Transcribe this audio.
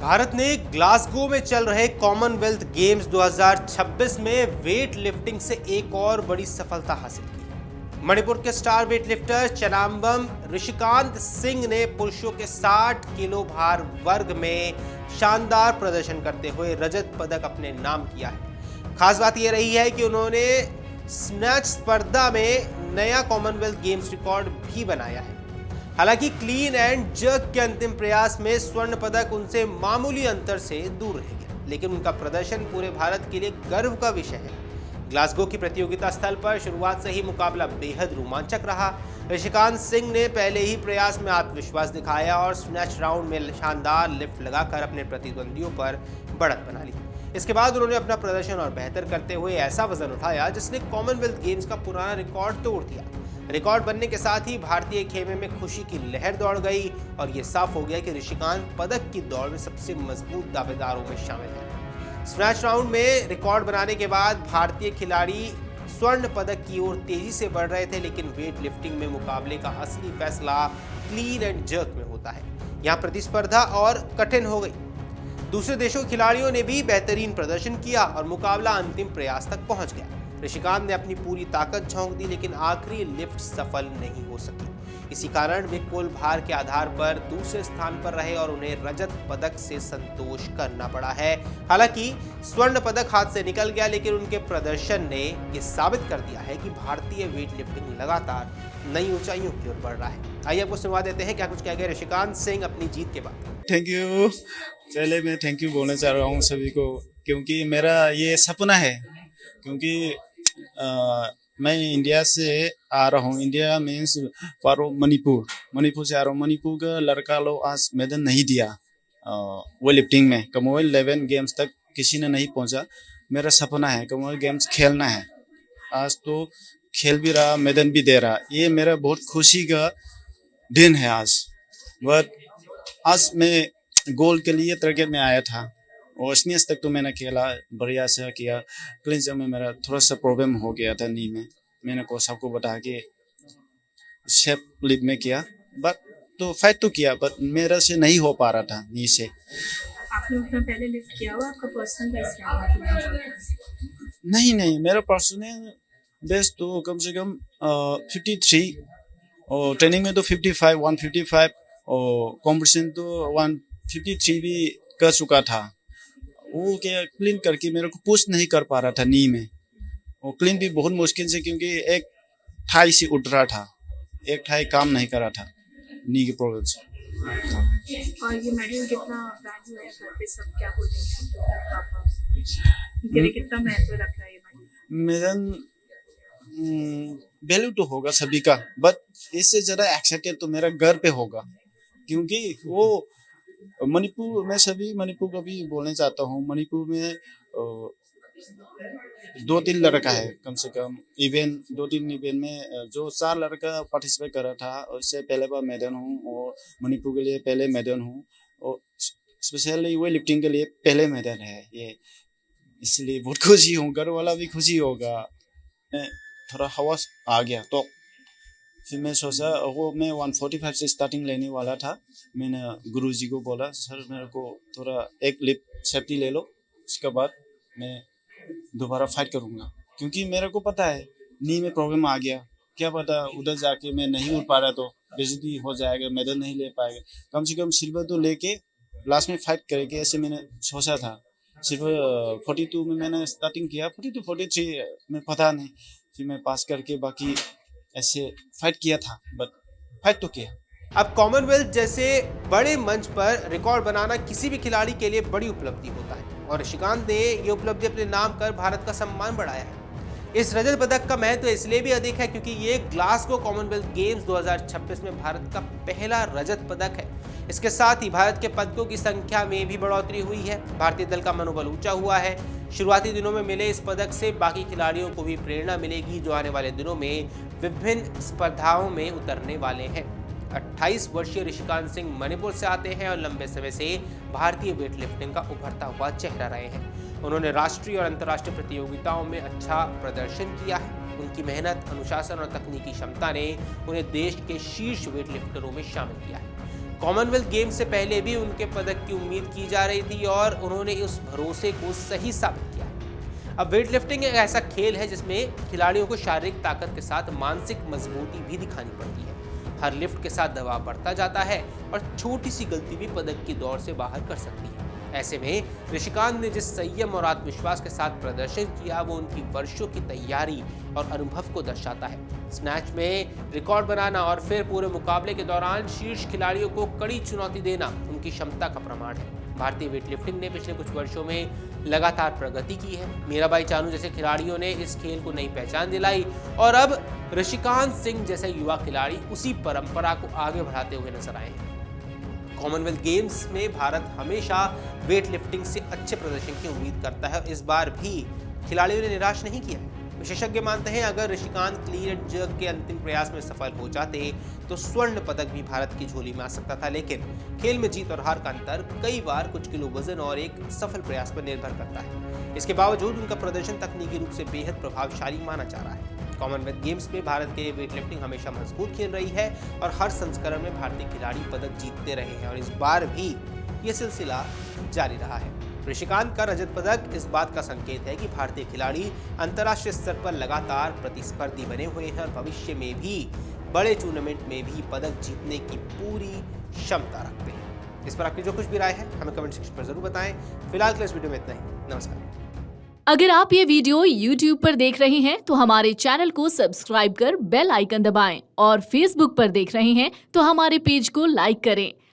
भारत ने ग्लासगो में चल रहे कॉमनवेल्थ गेम्स 2026 में वेट लिफ्टिंग से एक और बड़ी सफलता हासिल की। मणिपुर के star weight lifter Chanambam Rishikant Singh ने पुरुषों के 60 किलो भार वर्ग में शानदार प्रदर्शन करते हुए रजत पदक अपने नाम किया है। खास बात यह रही है कि उन्होंने स्नैच स्पर्धा में नया कॉमनवेल्थ गेम्स रिकॉर्ड भी बनाया है। हालांकि क्लीन एंड जर्क के अंतिम प्रयास में स्वर्ण पदक उनसे मामूली अंतर से दूर रह गया, लेकिन उनका प्रदर्शन पूरे भारत के लिए गर्व का विषय है। ग्लासगो की प्रतियोगिता स्थल पर शुरुआत से ही मुकाबला बेहद रोमांचक रहा। ऋषिकांत सिंह ने पहले ही प्रयास में आत्मविश्वास दिखाया और स्नैच राउंड में शानदार लिफ्ट लगाकर अपने प्रतिद्वंदियों पर बढ़त बना ली। इसके बाद उन्होंने अपना प्रदर्शन और बेहतर करते हुए ऐसा वजन उठाया जिसने कॉमनवेल्थ गेम्स का पुराना रिकॉर्ड तोड़ दिया। रिकॉर्ड बनने के साथ ही भारतीय खेमे में खुशी की लहर दौड़ गई और ये साफ हो गया कि ऋषिकांत पदक की दौड़ में सबसे मजबूत दावेदारों में शामिल है। स्नैच राउंड में रिकॉर्ड बनाने के बाद भारतीय खिलाड़ी स्वर्ण पदक की ओर तेजी से बढ़ रहे थे, लेकिन वेट लिफ्टिंग में मुकाबले का असली फैसला क्लीन एंड जर्क में होता है। यहाँ प्रतिस्पर्धा और कठिन हो गई। दूसरे देशों के खिलाड़ियों ने भी बेहतरीन प्रदर्शन किया और मुकाबला अंतिम प्रयास तक पहुंच गया। ऋषिकांत ने अपनी पूरी ताकत झोंक दी, लेकिन आखिरी लिफ्ट सफल नहीं हो सकी। इसी कारण वे कुल भार के आधार पर दूसरे स्थान पर रहे और उन्हें रजत पदक से संतोष करना पड़ा है। हालांकि स्वर्ण पदक हाथ से निकल गया, लेकिन उनके प्रदर्शन ने ये साबित कर दिया है कि भारतीय वेट लिफ्टिंग लगातार नई ऊंचाइयों की ओर बढ़ रहा है। आइए आपको सुनवा देते हैं क्या कुछ कह गए ऋषिकांत सिंह अपनी जीत के बाद। Thank you. पहले मैं थैंक यू बोलना चाह रहा हूँ सभी को, क्योंकि मेरा ये सपना है। क्योंकि मैं इंडिया से आ रहा हूँ। इंडिया मीन्स मणिपुर से आ रहा हूँ। मणिपुर का लड़का लोग आज मेडल नहीं दिया वेट लिफ्टिंग में। कॉमनवेल्थ 11 गेम्स तक किसी ने नहीं पहुंचा। मेरा सपना है कॉमनवेल्थ गेम्स खेलना है। आज तो खेल भी रहा, मेडल भी दे रहा। ये मेरा बहुत खुशी का दिन है आज। बट आज मैं गोल के लिए टारगेट में आया था और स्नेच तक तो मैंने खेला, बढ़िया से किया। क्लींच में मेरा थोड़ा सा प्रॉब्लम हो गया था नी में। मैंने कोच साहब को बता के शेप लिप में किया, बट तो फाइट तो किया, बट मेरा से नहीं हो पा रहा था नी से। आपने उतना पहले लिफ्ट किया हुआ, आपका पर्सनल बेस्ट क्या था? नहीं, मेरा पर्सनल बेस्ट तो कम से कम 53 और ट्रेनिंग में तो 55, 155 और कॉम्पिटिशन तो 153 भी कर चुका था। वो क्या क्लीन करके मेरे को पुश नहीं कर पा रहा था नी में। और क्लीन भी बहुत मुश्किल से, क्योंकि एक थाई से उठ रहा था, एक थाई काम नहीं कर रहा था नी की प्रॉब्लम से। और ये मेडल कितना वैल्यू है घर पे, सब क्या बोलेंगे पापा? इनके लिए कितना महत्व रख रहा है ये मेडल? वैल्यू तो होगा सभी का, बट इससे ज़्यादा एक्साइटेड तो मेरा घर पे होगा। क्योंकि वो मणिपुर में, सभी मणिपुर को भी बोलना चाहता हूँ। मणिपुर में 2-3 लड़का है कम से कम इवेंट, 2-3 इवेंट में जो 4 लड़का पार्टिसिपेट कर रहा था। और इससे पहले बार मैडल हूँ और मणिपुर के लिए पहले मैडल हूँ और स्पेशली वेट लिफ्टिंग के लिए पहले मैडल है ये। इसलिए बहुत खुशी हूँ, घर वाला भी खुशी होगा। मैं थोड़ा हवस आ गया तो फिर मैं सोचा, वो मैं 145 से स्टार्टिंग लेने वाला था। मैंने गुरुजी को बोला, सर मेरे को थोड़ा एक लिफ्ट सेफ्टी ले लो, उसके बाद मैं दोबारा फाइट करूँगा। क्योंकि मेरे को पता है नी में प्रॉब्लम आ गया, क्या पता उधर जाके मैं नहीं उठ पा रहा तो बेइज्जती हो जाएगा, मेडल नहीं ले पाएगा। कम से कम सिल्वर तो लेके लास्ट में फाइट करेंगे, ऐसे मैंने सोचा था। सिल्वर 42 में मैंने स्टार्टिंग किया, 42, 43 में पता नहीं। फिर मैं पास करके बाकी ऐसे फाइट किया था, बट फाइट तो किया। अब कॉमनवेल्थ जैसे बड़े मंच पर रिकॉर्ड बनाना किसी भी खिलाड़ी के लिए बड़ी उपलब्धि होता है और ऋषिकांत ने ये उपलब्धि अपने नाम कर भारत का सम्मान बढ़ाया है। इस रजत पदक का महत्व इसलिए भी अधिक है क्योंकि ये ग्लासगो कॉमनवेल्थ गेम्स 2026 में भारत का पहला रजत पदक है। इसके साथ ही भारत के पदकों की संख्या में भी बढ़ोतरी हुई है। भारतीय दल का मनोबल ऊंचा हुआ है। शुरुआती दिनों में मिले इस पदक से बाकी खिलाड़ियों को भी प्रेरणा मिलेगी जो आने वाले दिनों में विभिन्न स्पर्धाओं में उतरने वाले हैं। 28 वर्षीय ऋषिकांत सिंह मणिपुर से आते हैं और लंबे समय से भारतीय वेट लिफ्टिंग का उभरता हुआ चेहरा रहे हैं। उन्होंने राष्ट्रीय और अंतर्राष्ट्रीय प्रतियोगिताओं में अच्छा प्रदर्शन किया है। उनकी मेहनत, अनुशासन और तकनीकी क्षमता ने उन्हें देश के शीर्ष वेट लिफ्टरों में शामिल किया है। कॉमनवेल्थ गेम्स से पहले भी उनके पदक की उम्मीद की जा रही थी और उन्होंने उस भरोसे को सही साबित किया। अब वेट लिफ्टिंग एक ऐसा खेल है जिसमें खिलाड़ियों को शारीरिक ताकत के साथ मानसिक मजबूती भी दिखानी पड़ती है। हर लिफ्ट के साथ दबाव बढ़ता जाता है और छोटी सी गलती भी पदक की दौड़ से बाहर कर सकती है। ऐसे में ऋषिकांत ने जिस संयम और आत्मविश्वास के साथ प्रदर्शन किया वो उनकी वर्षों की तैयारी और अनुभव को दर्शाता है। स्नैच में रिकॉर्ड बनाना और फिर पूरे मुकाबले के दौरान शीर्ष खिलाड़ियों को कड़ी चुनौती देना उनकी क्षमता का प्रमाण है। भारतीय वेटलिफ्टिंग ने पिछले कुछ वर्षों में लगातार प्रगति की है। मीराबाई चानू जैसे खिलाड़ियों ने इस खेल को नई पहचान दिलाई और अब ऋषिकांत सिंह जैसे युवा खिलाड़ी उसी परंपरा को आगे बढ़ाते हुए नजर आए हैं। कॉमनवेल्थ गेम्स में भारत हमेशा वेट लिफ्टिंग से अच्छे प्रदर्शन की उम्मीद करता है और इस बार भी खिलाड़ियों ने निराश नहीं किया। विशेषज्ञ मानते हैं अगर ऋषिकांत क्लीन एंड जर्क के अंतिम प्रयास में सफल हो जाते तो स्वर्ण पदक भी भारत की झोली में आ सकता था, लेकिन खेल में जीत और हार का अंतर कई बार कुछ किलो वजन और एक सफल प्रयास पर निर्भर करता है। इसके बावजूद उनका प्रदर्शन तकनीकी रूप से बेहद प्रभावशाली माना जा रहा है। कॉमनवेल्थ गेम्स में भारत के लिए वेट लिफ्टिंग हमेशा मजबूत खेल रही है और हर संस्करण में भारतीय खिलाड़ी पदक जीतते रहे हैं और इस बार भी ये सिलसिला जारी रहा है। ऋषिकांत का रजत पदक इस बात का संकेत है कि भारतीय खिलाड़ी अंतर्राष्ट्रीय स्तर पर लगातार प्रतिस्पर्धी बने हुए हैं और भविष्य में भी बड़े टूर्नामेंट में भी पदक जीतने की पूरी क्षमता रखते हैं। इस पर आपकी जो कुछ भी राय है हमें कमेंट सेक्शन पर जरूर बताएं। फिलहाल के लिए इस वीडियो में इतना ही। नमस्कार। अगर आप ये वीडियो YouTube पर देख रहे हैं तो हमारे चैनल को सब्सक्राइब कर बेल आइकन दबाएं और Facebook पर देख रहे हैं तो हमारे पेज को लाइक करें।